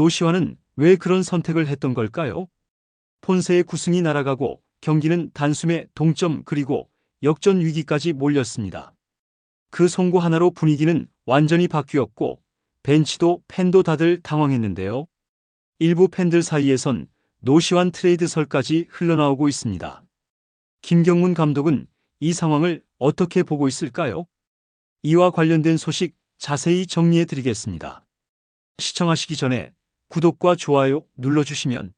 노시환은 왜 그런 선택을 했던 걸까요? 폰세의 구승이 날아가고 경기는 단숨에 동점 그리고 역전 위기까지 몰렸습니다. 그 송구 하나로 분위기는 완전히 바뀌었고 벤치도 팬도 다들 당황했는데요. 일부 팬들 사이에선 노시환 트레이드설까지 흘러나오고 있습니다. 김경문 감독은 이 상황을 어떻게 보고 있을까요? 이와 관련된 소식 자세히 정리해 드리겠습니다. 시청하시기 전에 구독과 좋아요 눌러주시면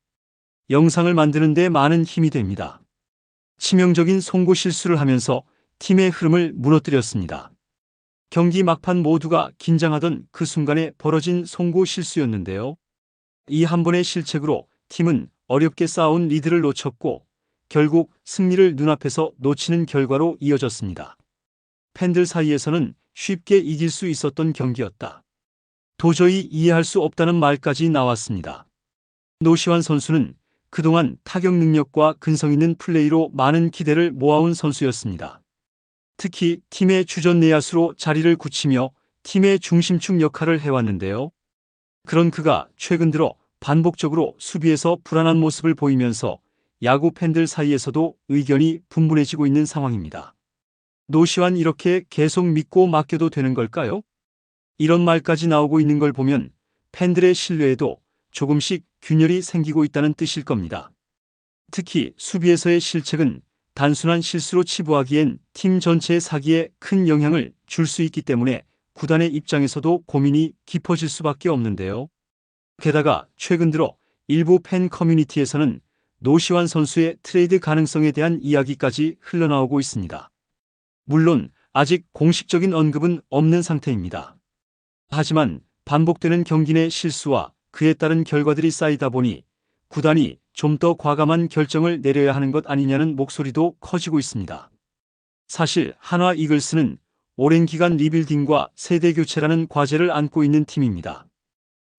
영상을 만드는 데 많은 힘이 됩니다. 치명적인 송구 실수를 하면서 팀의 흐름을 무너뜨렸습니다. 경기 막판 모두가 긴장하던 그 순간에 벌어진 송구 실수였는데요. 이 한 번의 실책으로 팀은 어렵게 쌓아온 리드를 놓쳤고 결국 승리를 눈앞에서 놓치는 결과로 이어졌습니다. 팬들 사이에서는 쉽게 이길 수 있었던 경기였다. 도저히 이해할 수 없다는 말까지 나왔습니다. 노시환 선수는 그동안 타격 능력과 근성 있는 플레이로 많은 기대를 모아온 선수였습니다. 특히 팀의 주전 내야수로 자리를 굳히며 팀의 중심축 역할을 해왔는데요. 그런 그가 최근 들어 반복적으로 수비에서 불안한 모습을 보이면서 야구 팬들 사이에서도 의견이 분분해지고 있는 상황입니다. 노시환 이렇게 계속 믿고 맡겨도 되는 걸까요? 이런 말까지 나오고 있는 걸 보면 팬들의 신뢰에도 조금씩 균열이 생기고 있다는 뜻일 겁니다. 특히 수비에서의 실책은 단순한 실수로 치부하기엔 팀 전체의 사기에 큰 영향을 줄 수 있기 때문에 구단의 입장에서도 고민이 깊어질 수밖에 없는데요. 게다가 최근 들어 일부 팬 커뮤니티에서는 노시환 선수의 트레이드 가능성에 대한 이야기까지 흘러나오고 있습니다. 물론 아직 공식적인 언급은 없는 상태입니다. 하지만 반복되는 경기 내 실수와 그에 따른 결과들이 쌓이다 보니 구단이 좀 더 과감한 결정을 내려야 하는 것 아니냐는 목소리도 커지고 있습니다. 사실 한화 이글스는 오랜 기간 리빌딩과 세대 교체라는 과제를 안고 있는 팀입니다.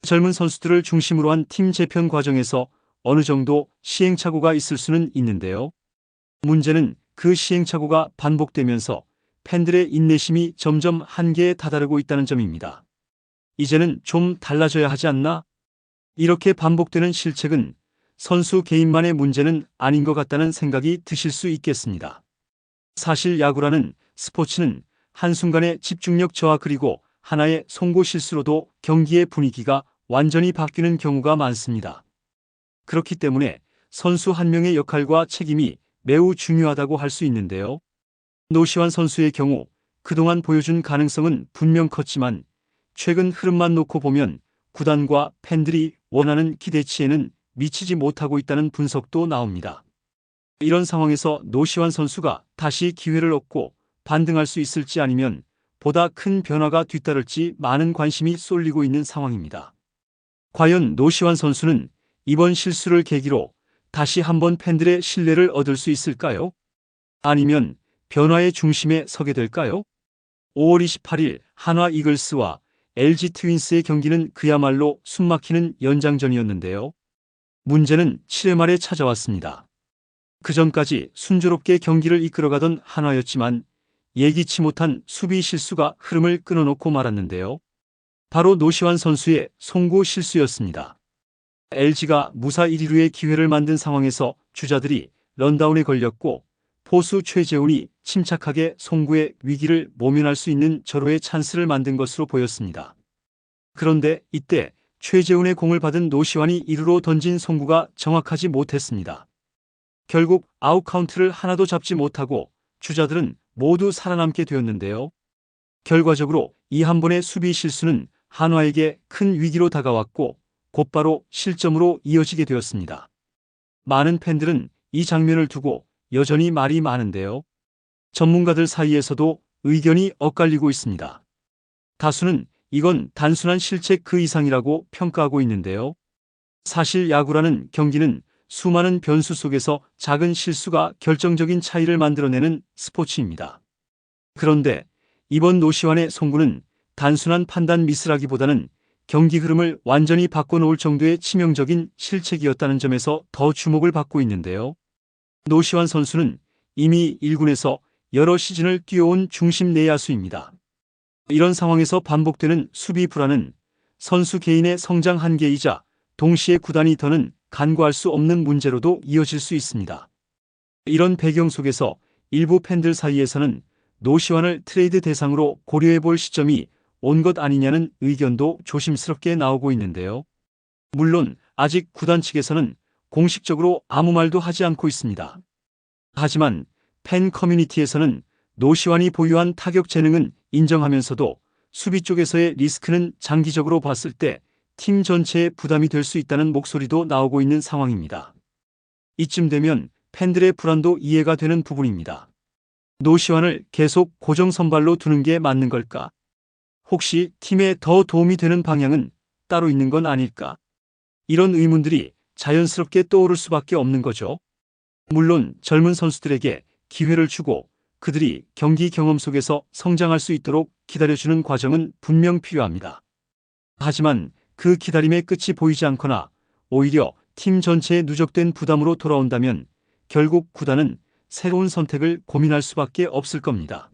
젊은 선수들을 중심으로 한 팀 재편 과정에서 어느 정도 시행착오가 있을 수는 있는데요. 문제는 그 시행착오가 반복되면서 팬들의 인내심이 점점 한계에 다다르고 있다는 점입니다. 이제는 좀 달라져야 하지 않나? 이렇게 반복되는 실책은 선수 개인만의 문제는 아닌 것 같다는 생각이 드실 수 있겠습니다. 사실 야구라는 스포츠는 한순간의 집중력 저하 그리고 하나의 송구 실수로도 경기의 분위기가 완전히 바뀌는 경우가 많습니다. 그렇기 때문에 선수 한 명의 역할과 책임이 매우 중요하다고 할 수 있는데요. 노시환 선수의 경우 그동안 보여준 가능성은 분명 컸지만 최근 흐름만 놓고 보면 구단과 팬들이 원하는 기대치에는 미치지 못하고 있다는 분석도 나옵니다. 이런 상황에서 노시환 선수가 다시 기회를 얻고 반등할 수 있을지 아니면 보다 큰 변화가 뒤따를지 많은 관심이 쏠리고 있는 상황입니다. 과연 노시환 선수는 이번 실수를 계기로 다시 한번 팬들의 신뢰를 얻을 수 있을까요? 아니면 변화의 중심에 서게 될까요? 5월 28일 한화 이글스와 LG 트윈스의 경기는 그야말로 숨막히는 연장전이었는데요. 문제는 7회 말에 찾아왔습니다. 그전까지 순조롭게 경기를 이끌어가던 한화였지만 예기치 못한 수비 실수가 흐름을 끊어놓고 말았는데요. 바로 노시환 선수의 송구 실수였습니다. LG가 무사 1-2루의 기회를 만든 상황에서 주자들이 런다운에 걸렸고 포수 최재훈이 침착하게 송구의 위기를 모면할 수 있는 절호의 찬스를 만든 것으로 보였습니다. 그런데 이때 최재훈의 공을 받은 노시환이 1루로 던진 송구가 정확하지 못했습니다. 결국 아웃 카운트를 하나도 잡지 못하고 주자들은 모두 살아남게 되었는데요. 결과적으로 이 한 번의 수비 실수는 한화에게 큰 위기로 다가왔고 곧바로 실점으로 이어지게 되었습니다. 많은 팬들은 이 장면을 두고 여전히 말이 많은데요. 전문가들 사이에서도 의견이 엇갈리고 있습니다. 다수는 이건 단순한 실책 그 이상이라고 평가하고 있는데요. 사실 야구라는 경기는 수많은 변수 속에서 작은 실수가 결정적인 차이를 만들어내는 스포츠입니다. 그런데 이번 노시환의 송구는 단순한 판단 미스라기보다는 경기 흐름을 완전히 바꿔놓을 정도의 치명적인 실책이었다는 점에서 더 주목을 받고 있는데요. 노시환 선수는 이미 1군에서 여러 시즌을 뛰어온 중심 내야수입니다. 이런 상황에서 반복되는 수비 불안은 선수 개인의 성장 한계이자 동시에 구단이 더는 간과할 수 없는 문제로도 이어질 수 있습니다. 이런 배경 속에서 일부 팬들 사이에서는 노시환을 트레이드 대상으로 고려해 볼 시점이 온 것 아니냐는 의견도 조심스럽게 나오고 있는데요. 물론 아직 구단 측에서는 공식적으로 아무 말도 하지 않고 있습니다. 하지만 팬 커뮤니티에서는 노시환이 보유한 타격 재능은 인정하면서도 수비 쪽에서의 리스크는 장기적으로 봤을 때 팀 전체에 부담이 될 수 있다는 목소리도 나오고 있는 상황입니다. 이쯤 되면 팬들의 불안도 이해가 되는 부분입니다. 노시환을 계속 고정 선발로 두는 게 맞는 걸까? 혹시 팀에 더 도움이 되는 방향은 따로 있는 건 아닐까? 이런 의문들이 자연스럽게 떠오를 수밖에 없는 거죠. 물론 젊은 선수들에게 기회를 주고 그들이 경기 경험 속에서 성장할 수 있도록 기다려주는 과정은 분명 필요합니다. 하지만 그 기다림의 끝이 보이지 않거나 오히려 팀 전체에 누적된 부담으로 돌아온다면 결국 구단은 새로운 선택을 고민할 수밖에 없을 겁니다.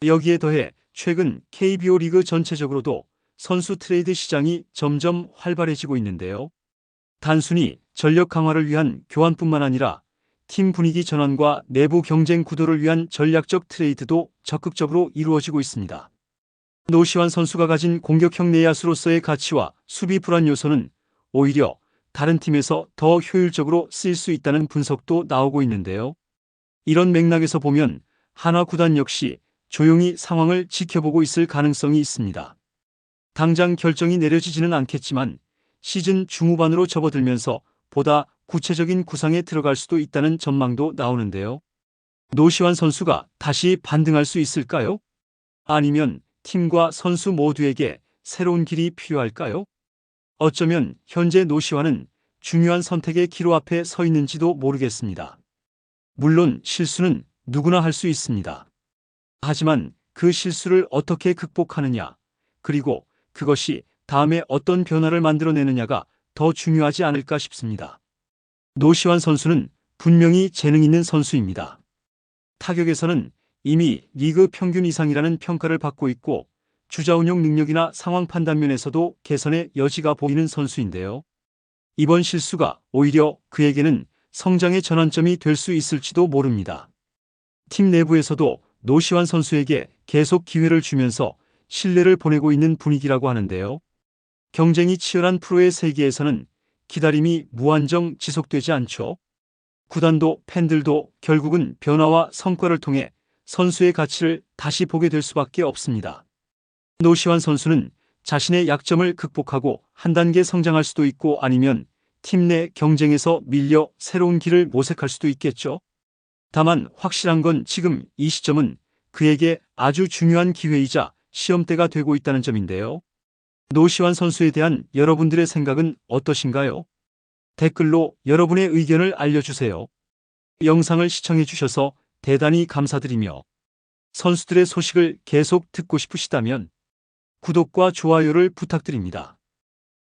여기에 더해 최근 KBO 리그 전체적으로도 선수 트레이드 시장이 점점 활발해지고 있는데요. 단순히 전력 강화를 위한 교환뿐만 아니라 팀 분위기 전환과 내부 경쟁 구도를 위한 전략적 트레이드도 적극적으로 이루어지고 있습니다. 노시환 선수가 가진 공격형 내야수로서의 가치와 수비 불안 요소는 오히려 다른 팀에서 더 효율적으로 쓰일 수 있다는 분석도 나오고 있는데요. 이런 맥락에서 보면 한화 구단 역시 조용히 상황을 지켜보고 있을 가능성이 있습니다. 당장 결정이 내려지지는 않겠지만 시즌 중후반으로 접어들면서 보다 구체적인 구상에 들어갈 수도 있다는 전망도 나오는데요. 노시환 선수가 다시 반등할 수 있을까요? 아니면 팀과 선수 모두에게 새로운 길이 필요할까요? 어쩌면 현재 노시환은 중요한 선택의 기로 앞에 서 있는지도 모르겠습니다. 물론 실수는 누구나 할 수 있습니다. 하지만 그 실수를 어떻게 극복하느냐, 그리고 그것이 다음에 어떤 변화를 만들어내느냐가 더 중요하지 않을까 싶습니다. 노시환 선수는 분명히 재능 있는 선수입니다. 타격에서는 이미 리그 평균 이상이라는 평가를 받고 있고 주자 운용 능력이나 상황 판단 면에서도 개선의 여지가 보이는 선수인데요. 이번 실수가 오히려 그에게는 성장의 전환점이 될 수 있을지도 모릅니다. 팀 내부에서도 노시환 선수에게 계속 기회를 주면서 신뢰를 보내고 있는 분위기라고 하는데요. 경쟁이 치열한 프로의 세계에서는 기다림이 무한정 지속되지 않죠. 구단도 팬들도 결국은 변화와 성과를 통해 선수의 가치를 다시 보게 될 수밖에 없습니다. 노시환 선수는 자신의 약점을 극복하고 한 단계 성장할 수도 있고 아니면 팀 내 경쟁에서 밀려 새로운 길을 모색할 수도 있겠죠. 다만 확실한 건 지금 이 시점은 그에게 아주 중요한 기회이자 시험대가 되고 있다는 점인데요. 노시환 선수에 대한 여러분들의 생각은 어떠신가요? 댓글로 여러분의 의견을 알려주세요. 영상을 시청해 주셔서 대단히 감사드리며 선수들의 소식을 계속 듣고 싶으시다면 구독과 좋아요를 부탁드립니다.